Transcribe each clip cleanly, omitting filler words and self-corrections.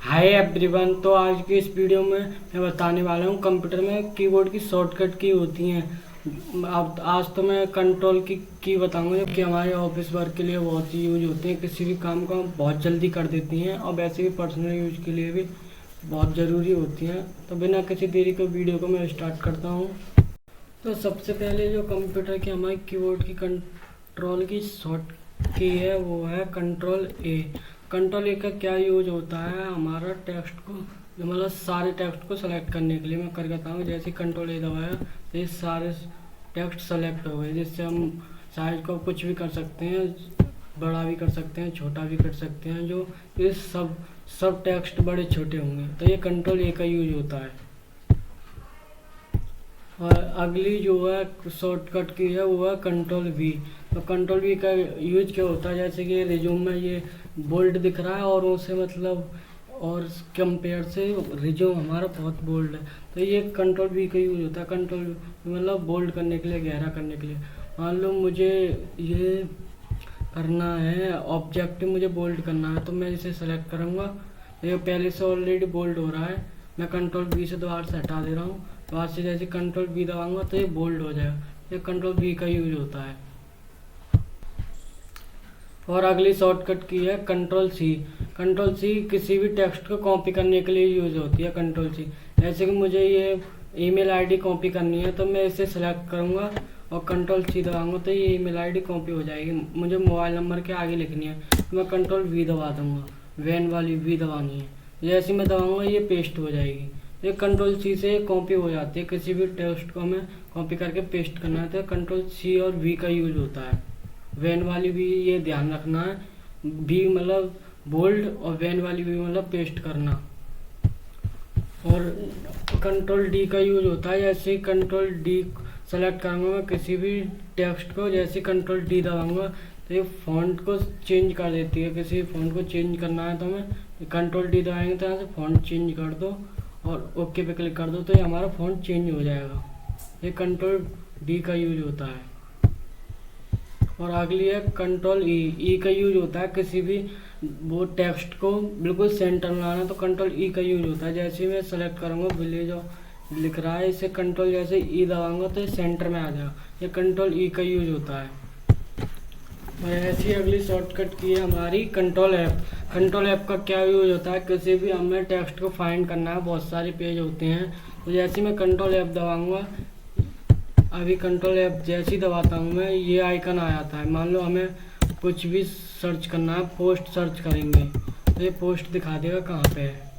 Hi everyone. तो आज की इस वीडियो में मैं बताने वाला हूँ कंप्यूटर में कीबोर्ड की शॉर्टकट की होती हैं। अब आज तो मैं कंट्रोल की बताऊंगा, जबकि हमारे ऑफिस वर्क के लिए बहुत ही यूज होती हैं। किसी भी काम को हम बहुत जल्दी कर देती हैं और वैसे भी पर्सनल यूज के लिए भी बहुत ज़रूरी होती हैं। तो बिना किसी देरी के वीडियो को मैं स्टार्ट करता हूँ। तो सबसे पहले जो कंप्यूटर की हमारी कीबोर्ड की कंट्रोल की शॉर्ट की है वो है कंट्रोल ए। कंट्रोल ए का क्या यूज होता है, हमारा टेक्स्ट को मतलब सारे टेक्स्ट को सेलेक्ट करने के लिए मैं कर कहता हूँ। जैसे कंट्रोल ए दबाया तो ये सारे टेक्स्ट सेलेक्ट हो गए, जिससे हम साइज को कुछ भी कर सकते हैं, बड़ा भी कर सकते हैं, छोटा भी कर सकते हैं। जो ये सब टेक्स्ट बड़े छोटे होंगे, तो ये कंट्रोल ए का यूज होता है। और अगली जो है शॉर्टकट की है वो है कंट्रोल वी। तो कंट्रोल वी का यूज क्या होता है, जैसे कि रिज्यूम में ये बोल्ड दिख रहा है और उसे मतलब और कंपेयर से रिज्यूम हमारा बहुत बोल्ड है, तो ये कंट्रोल वी का यूज होता है। कंट्रोल मतलब बोल्ड करने के लिए, गहरा करने के लिए। मान लो मुझे ये करना है ऑब्जेक्टिव, मुझे बोल्ड करना है, तो मैं इसे सेलेक्ट करूँगा। ये पहले से ऑलरेडी बोल्ड हो रहा है, मैं कंट्रोल वी से दोबारा से हटा दे रहा हूँ। तो आज से जैसे कंट्रोल वी दबाऊंगा तो ये बोल्ड हो जाएगा। ये कंट्रोल वी का यूज होता है। और अगली शॉर्टकट की है कंट्रोल सी। कंट्रोल सी किसी भी टेक्स्ट को कॉपी करने के लिए यूज होती है कंट्रोल सी। जैसे कि मुझे ये ईमेल आईडी कॉपी करनी है, तो मैं इसे सेलेक्ट करूँगा और कंट्रोल सी दबाऊंगा तो ये ईमेल आईडी कॉपी हो जाएगी। मुझे मोबाइल नंबर के आगे लिखनी है तो मैं कंट्रोल वी दबा दूंगा, वैन वाली वी दबानी है। जैसे मैं दबाऊंगा ये पेस्ट हो जाएगी। ये कंट्रोल सी से कॉपी हो जाती है। किसी भी टेक्स्ट को हमें कॉपी करके पेस्ट करना है तो कंट्रोल सी और वी का यूज होता है। वैन वाली भी ये ध्यान रखना है, भी मतलब बोल्ड और वैन वाली भी मतलब पेस्ट करना। और कंट्रोल डी का यूज होता है। जैसे ही कंट्रोल डी सेलेक्ट करूँगा मैं किसी भी टेक्स्ट को, जैसे कंट्रोल डी दबाऊंगा तो ये फॉन्ट को चेंज कर देती है। किसी फॉन्ट को चेंज करना है तो मैं कंट्रोल डी दबाएंगे तो यहाँ से फॉन्ट चेंज कर दो और ओके पे क्लिक कर दो तो ये हमारा फॉन्ट चेंज हो जाएगा। ये कंट्रोल डी का यूज होता है। और अगली है कंट्रोल ई। ई का यूज होता है किसी भी वो टेक्स्ट को बिल्कुल सेंटर में लाना, तो कंट्रोल ई का यूज होता है। जैसे मैं सेलेक्ट करूँगा विलेज लिख रहा है, इसे कंट्रोल जैसे ई दबाऊंगा तो ये सेंटर में आ जाएगा। ये कंट्रोल ई का यूज होता है। और ऐसी अगली शॉर्टकट की है हमारी कंट्रोल एफ। कंट्रोल एफ का क्या यूज होता है, किसी भी हमें टेक्स्ट को फाइंड करना है, बहुत सारे पेज होते हैं, तो जैसे मैं कंट्रोल एफ दबाऊंगा, अभी कंट्रोल एफ जैसे ही दबाता हूँ मैं ये आइकन आ जाता है। मान लो हमें कुछ भी सर्च करना है, पोस्ट सर्च करेंगे तो ये पोस्ट दिखा देगा कहाँ पे है,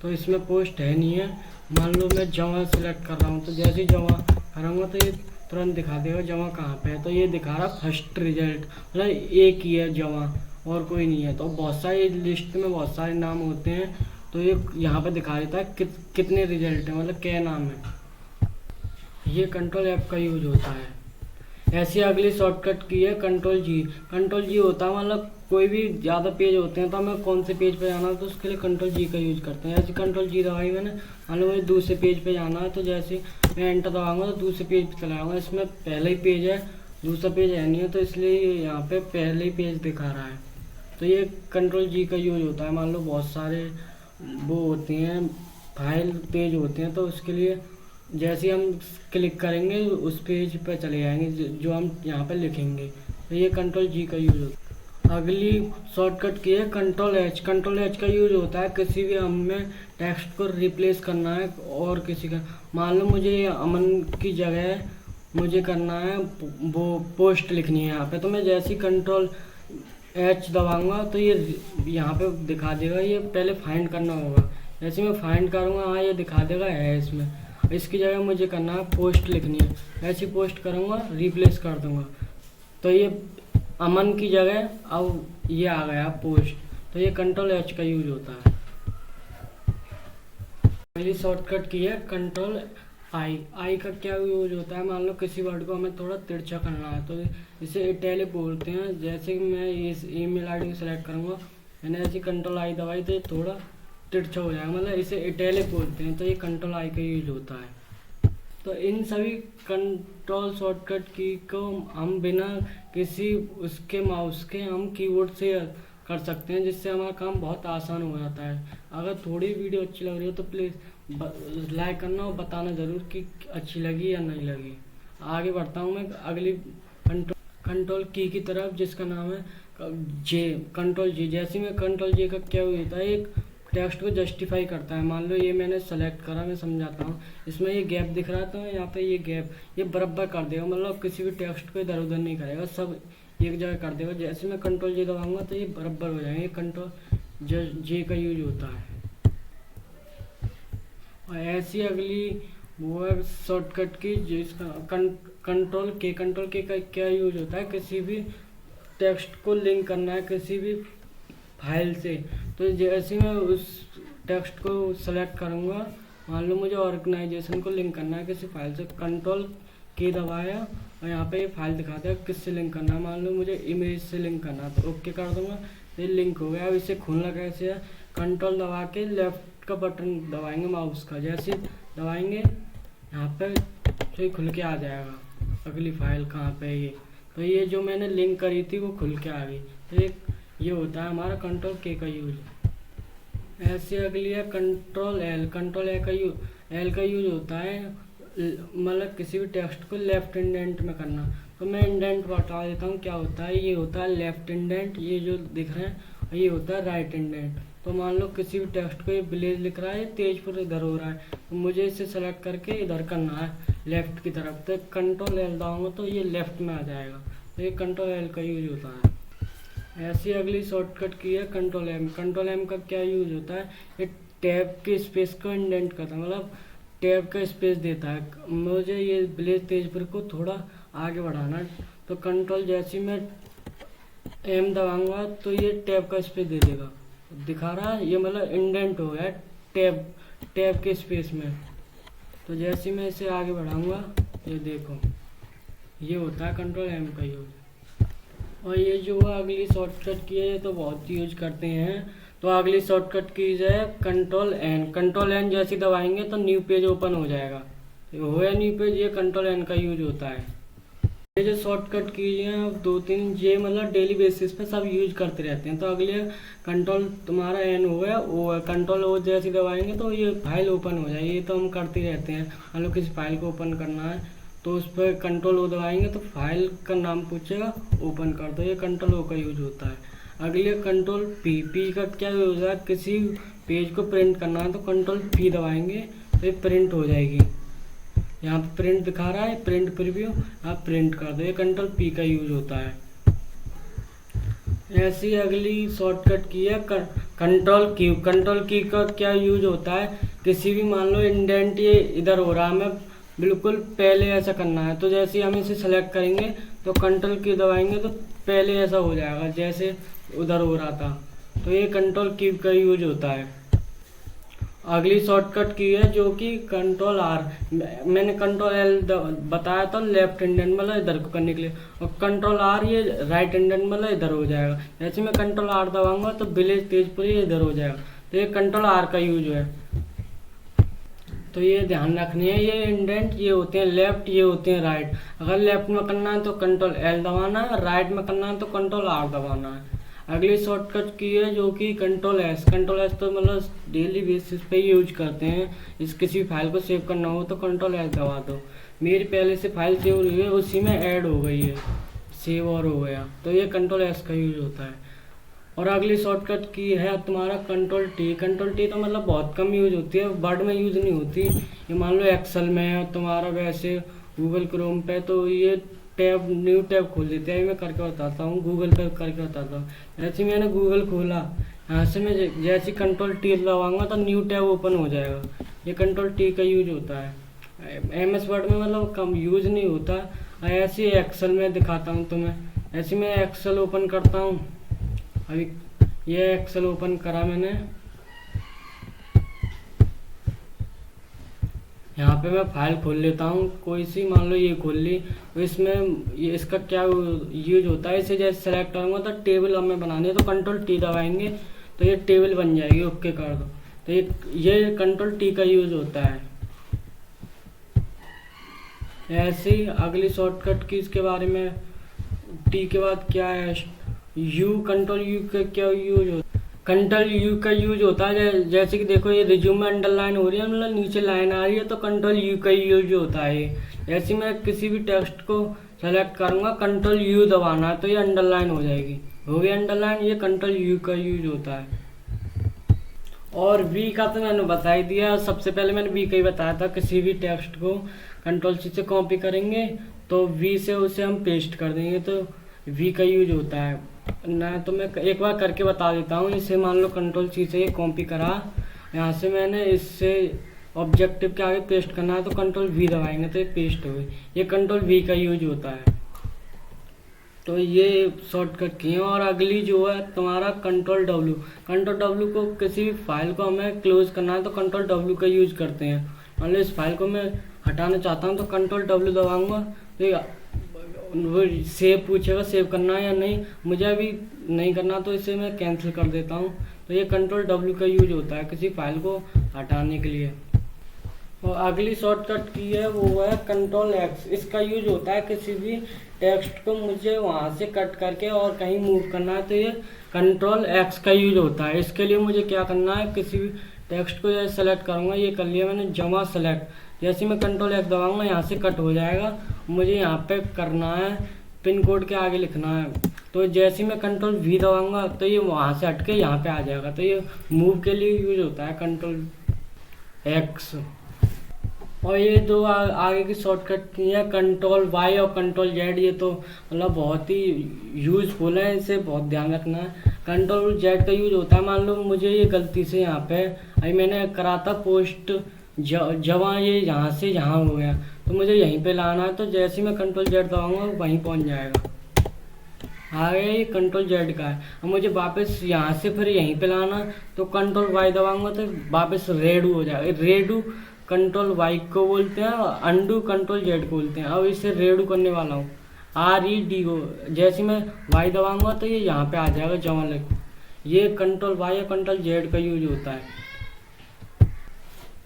तो इसमें पोस्ट है नहीं है। मान लो मैं जमा सेलेक्ट कर रहा हूँ, तो जैसे ही जमा करूँगा तो ये तुरंत दिखा देगा जमा कहाँ पे है। तो ये दिखा रहा फर्स्ट रिजल्ट, मतलब एक ही है जमा और कोई नहीं है। तो बहुत सारी लिस्ट में बहुत सारे नाम होते हैं, तो ये यहाँ पे दिखा देता है कितने रिजल्ट हैं, मतलब क्या नाम है। ये कंट्रोल एफ का यूज होता है। ऐसी अगली शॉर्टकट की है कंट्रोल जी। कंट्रोल जी होता है मतलब कोई भी ज़्यादा पेज होते हैं तो हमें कौन से पेज पे जाना है तो उसके लिए कंट्रोल जी का यूज करते हैं। ऐसे कंट्रोल जी दबाई मैंने, मान लो मुझे दूसरे पेज पे जाना है, तो जैसे मैं एंटर दबाऊंगा तो दूसरे पेज पे चला जाऊँगा। इसमें पहला ही पेज है, दूसरा पेज है नहीं है, तो इसलिए यहाँ पे पहले ही पेज दिखा रहा है। तो ये कंट्रोल जी का यूज होता है। मान लो बहुत सारे वो होती हैं, फाइल पेज होते हैं, तो उसके लिए जैसे हम क्लिक करेंगे उस पेज पर चले जाएंगे जो हम यहाँ पर लिखेंगे। तो ये कंट्रोल जी का यूज होता है। अगली शॉर्टकट की है कंट्रोल एच। कंट्रोल एच का यूज होता है किसी भी हमें टेक्स्ट को रिप्लेस करना है और किसी का, मान लो मुझे अमन की जगह मुझे करना है वो पोस्ट लिखनी है यहाँ पे, तो मैं जैसे ही कंट्रोल एच दबाऊंगा तो ये यहाँ पे दिखा देगा। ये पहले फाइंड करना होगा, जैसे मैं फाइंड करूँगा हाँ ये दिखा देगा है इसमें। इसकी जगह मुझे करना है पोस्ट लिखनी है, ऐसी पोस्ट करूँगा रिप्लेस कर दूँगा तो ये अमन की जगह अब ये आ गया पोस्ट। तो ये कंट्रोल एच का यूज होता है। पहली शॉर्टकट की है कंट्रोल आई। आई का क्या यूज होता है, मान लो किसी वर्ड को हमें थोड़ा तिरछा करना है तो इसे इटैलिक बोलते हैं। जैसे कि मैं इस ईमेल आईडी को सेलेक्ट करूँगा, मैंने ऐसी कंट्रोल आई दबाई तो ये थोड़ा तिरछा हो जाएगा, मतलब इसे इटैलिक बोलते हैं। तो ये कंट्रोल आई का यूज होता है। तो इन सभी कंट्रोल शॉर्टकट की को हम बिना किसी उसके माउस के हम कीबोर्ड से कर सकते हैं, जिससे हमारा काम बहुत आसान हो जाता है। अगर थोड़ी वीडियो अच्छी लग रही हो तो प्लीज़ लाइक करना और बताना ज़रूर कि अच्छी लगी या नहीं लगी। आगे बढ़ता हूँ मैं अगली कंट्रोल की तरफ, जिसका नाम है जे, कंट्रोल जी। जैसे मैं कंट्रोल जे का क्या होता है, एक टेक्स्ट को जस्टिफाई करता है। मान लो ये मैंने सेलेक्ट करा, मैं समझाता हूँ। इसमें ये गैप दिख रहा था, यहाँ पे ये गैप ये बराबर कर देगा, मतलब किसी भी टेक्स्ट को इधर उधर नहीं करेगा, सब एक जगह कर देगा। जैसे मैं कंट्रोल जे दबाऊंगा तो ये बराबर हो जाएंगे। कंट्रोल जे का यूज होता है। और ऐसी अगली वो है शॉर्टकट की, जिसका कंट्रोल के का क्या यूज होता है, किसी भी टेक्स्ट को लिंक करना है किसी भी फाइल से। तो जैसे मैं उस टेक्स्ट को सेलेक्ट करूँगा, मान लो मुझे ऑर्गेनाइजेशन को लिंक करना है किसी फाइल से, कंट्रोल की दबाया और यहाँ पे ये फाइल दिखाता है किससे लिंक करना है। मान लो मुझे इमेज से लिंक करना है तो ओके कर दूंगा, ये लिंक हो गया। अब इसे खोलना कैसे है, कंट्रोल दबा के लेफ्ट का बटन दबाएंगे माउस का, जैसे दबाएंगे यहाँ पे तो ये खुल के आ जाएगा अगली फाइल कहाँ पे है ये। तो ये जो मैंने लिंक करी थी वो खुल के आ गई। तो ये होता है हमारा कंट्रोल के का यूज। ऐसे अगली है कंट्रोल एल। कंट्रोल एल का यूज होता है मतलब किसी भी टेक्स्ट को लेफ्ट इंडेंट में करना। तो मैं इंडेंट बता देता हूँ क्या होता है। ये होता है लेफ्ट इंडेंट, ये जो दिख रहे हैं, और ये होता है राइट इंडेंट। तो मान लो किसी भी टेक्स्ट को ये विलेज लिख रहा है, तेज पर इधर हो रहा है, तो मुझे इसे सेलेक्ट करके इधर करना है लेफ्ट की तरफ। तो कंट्रोल एल दबाऊंगा तो ये लेफ्ट में आ जाएगा। तो ये कंट्रोल एल का यूज होता है। ऐसी अगली शॉर्टकट की है कंट्रोल एम। कंट्रोल एम का क्या यूज होता है, ये टैब के स्पेस को इंडेंट करता है, मतलब टैब का स्पेस देता है। मुझे ये विलेज तेजपुर को थोड़ा आगे बढ़ाना है, तो कंट्रोल जैसे मैं एम दबाऊंगा तो ये टैब का स्पेस दे देगा, दिखा रहा है ये, मतलब इंडेंट हो गया टैब के स्पेस में। तो जैसे मैं इसे आगे बढ़ाऊंगा ये देखो, ये होता है कंट्रोल एम का यूज। और ये जो अगली शॉर्टकट की है ये तो बहुत यूज करते हैं। तो अगली शॉर्टकट की है कंट्रोल एन। कंट्रोल एन जैसे दबाएंगे तो न्यू पेज ओपन हो जाएगा, हो या न्यू पेज, ये कंट्रोल एन का यूज होता है। ये जो शॉर्टकट की है 2-3 ये मतलब डेली बेसिस पे सब यूज करते रहते हैं। तो अगले कंट्रोल तुम्हारा एन हो गया, वो कंट्रोल ओ जैसे दबाएंगे तो ये फाइल ओपन हो जाएगी। ये तो हम करते रहते हैं, मान लो किसी फाइल को ओपन करना है तो उस पर कंट्रोल ओ दबाएंगे तो फाइल का नाम पूछेगा, ओपन कर दो, ये कंट्रोल ओ का यूज होता है। अगले कंट्रोल पी का क्या यूज है, किसी पेज को प्रिंट करना है तो कंट्रोल पी दबाएंगे तो ये प्रिंट हो जाएगी। यहाँ पे प्रिंट दिखा रहा है, प्रिंट प्रीव्यू, आप प्रिंट कर दो, ये कंट्रोल पी का यूज होता है। ऐसी अगली शॉर्टकट की है कंट्रोल की। कंट्रोल की का क्या यूज होता है, किसी भी मान लो इंडेंट ये इधर हो रहा है, हमें बिल्कुल पहले ऐसा करना है, तो जैसे हम इसे सेलेक्ट करेंगे तो कंट्रोल की दबाएंगे तो पहले ऐसा हो जाएगा जैसे उधर हो रहा था। तो ये कंट्रोल की का यूज होता है। अगली शॉर्टकट की है जो कि कंट्रोल आर। मैंने कंट्रोल एल बताया था लेफ्ट हैंडेड मतलब इधर को करने के लिए, और कंट्रोल आर ये राइट हैंडेड मतलब इधर हो जाएगा। जैसे मैं कंट्रोल आर दबाऊंगा तो विलेज तेजपुरी इधर हो जाएगा। तो ये कंट्रोल आर का यूज है। तो ये ध्यान रखनी है, ये इंडेंट ये होते हैं लेफ्ट, ये होते हैं राइट। अगर लेफ्ट में करना है तो कंट्रोल एल दबाना है, राइट में करना है तो कंट्रोल आर दबाना है। अगली शॉर्टकट की है जो कि कंट्रोल एस। कंट्रोल एस तो मतलब डेली बेसिस पे यूज करते हैं। इस किसी फाइल को सेव करना हो तो कंट्रोल एस दबा दो। मेरी पहले से फाइल सेव हुई है, उसी में ऐड हो गई है, सेव और हो गया, तो ये कंट्रोल एस का यूज होता है। और अगली शॉर्टकट की है तुम्हारा कंट्रोल टी। कंट्रोल टी तो मतलब बहुत कम यूज होती है, वर्ड में यूज नहीं होती। ये मान लो एक्सेल में है तुम्हारा, वैसे गूगल क्रोम पे तो ये टैब न्यू टैब खोल देते हैं। मैं करके बताता हूँ, गूगल पे करके बताता हूँ। जैसे मैंने गूगल खोला, यहाँ से मैं जैसे कंट्रोल टी दबाऊंगा तो न्यू टैब ओपन हो जाएगा। ये कंट्रोल टी का यूज होता है। MS वर्ड में मतलब कम यूज नहीं होता। ऐसे एक्सेल में दिखाता हूँ तुम्हें। ऐसे मैं एक्सेल ओपन करता हूँ, अभी ये एक्सेल ओपन करा मैंने, यहाँ पे मैं फाइल खोल लेता हूँ कोई सी, मान लो ये खोल ली। तो इसमें ये इसका क्या यूज होता है, इसे जैसे सेलेक्ट करूँगा तो टेबल हमें बनानी है तो कंट्रोल टी दबाएंगे तो ये टेबल बन जाएगी, ओके कर दो। तो ये कंट्रोल टी का यूज होता है। ऐसे ही अगली शॉर्टकट की इसके बारे में, टी के बाद क्या है, कंट्रोल यू का क्या यूज होता है? कंट्रोल यू का यूज होता है जैसे कि देखो ये रिज्यूम में अंडरलाइन हो रही है, मतलब नीचे लाइन आ रही है, तो कंट्रोल यू का यूज होता है। जैसे मैं किसी भी टेक्स्ट को सेलेक्ट करूंगा, कंट्रोल यू दबाना है तो ये अंडरलाइन हो जाएगी, हो गई अंडरलाइन। ये कंट्रोल यू का यूज होता है। और वी का तो मैंने बता ही दिया, सबसे पहले मैंने वी का ही बताया था। किसी भी टेक्स्ट को कंट्रोल सी से कॉपी करेंगे तो वी से उसे हम पेस्ट कर देंगे, तो वी का यूज होता है ना। तो मैं एक बार करके बता देता हूँ। इसे मान लो कंट्रोल सी से ये कॉपी करा, यहाँ से मैंने इससे ऑब्जेक्टिव के आगे पेस्ट करना है तो कंट्रोल वी दबाएंगे तो ये पेस्ट हो गई। ये कंट्रोल वी का यूज होता है। तो ये शॉर्टकट की है। और अगली जो है तुम्हारा कंट्रोल डब्ल्यू। कंट्रोल डब्ल्यू को किसी भी फाइल को हमें क्लोज करना है तो कंट्रोल डब्ल्यू का यूज करते हैं। मान लो इस फाइल को मैं हटाना चाहता हूँ तो कंट्रोल डब्ल्यू दबाऊंगा तो वो सेव पूछेगा, सेव करना है या नहीं। मुझे अभी नहीं करना तो इसे मैं कैंसिल कर देता हूँ। तो ये कंट्रोल डब्ल्यू का यूज होता है किसी फाइल को हटाने के लिए। और अगली शॉर्टकट की है वो है कंट्रोल एक्स। इसका यूज होता है किसी भी टेक्स्ट को मुझे वहाँ से कट करके और कहीं मूव करना है तो ये कंट्रोल एक्स का यूज होता है। इसके लिए मुझे क्या करना है, किसी भी टेक्स्ट को जैसे सेलेक्ट करूँगा, ये कर लिया मैंने जमा सेलेक्ट। जैसे मैं कंट्रोल एक्स दबाऊँगा यहाँ से कट हो जाएगा। मुझे यहाँ पे करना है पिन कोड के आगे लिखना है, तो जैसे मैं कंट्रोल वी दबाऊँगा तो ये वहाँ से हट के यहाँ पे आ जाएगा। तो ये मूव के लिए यूज होता है कंट्रोल एक्स। और ये दो आगे की शॉर्टकट की है कंट्रोल वाई और कंट्रोल जेड। ये तो मतलब बहुत ही यूजफुल है, इसे बहुत ध्यान रखना है। कंट्रोल जेड का यूज होता है, मान लो मुझे ये गलती से यहाँ पे अभी मैंने करा था पोस्ट जहाँ ये यहाँ से यहाँ हो गया तो मुझे यहीं पे लाना है। तो जैसे मैं कंट्रोल जेड दबाऊंगा वहीं पहुँच जाएगा। आ गया, ये कंट्रोल जेड का है। अब मुझे वापस यहाँ से फिर यहीं पे लाना तो कंट्रोल वाई दबाऊंगा तो वापस रेडू हो जाएगा। रेडू कंट्रोल वाई को बोलते हैं, अंडू कंट्रोल जेड को बोलते हैं। अब इसे रेडू करने वाला हूँ, REDO। जैसे मैं वाई दबाऊंगा तो ये यहाँ पे आ जाएगा जमा लग। ये कंट्रोल वाई और कंट्रोल जेड का यूज होता है।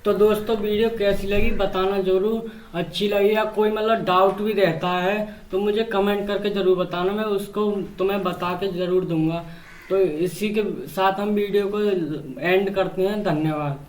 तो दोस्तों वीडियो कैसी लगी बताना जरूर। अच्छी लगी या कोई मतलब डाउट भी रहता है तो मुझे कमेंट करके ज़रूर बताना, मैं उसको तुम्हें बता के ज़रूर दूंगा। तो इसी के साथ हम वीडियो को एंड करते हैं। धन्यवाद।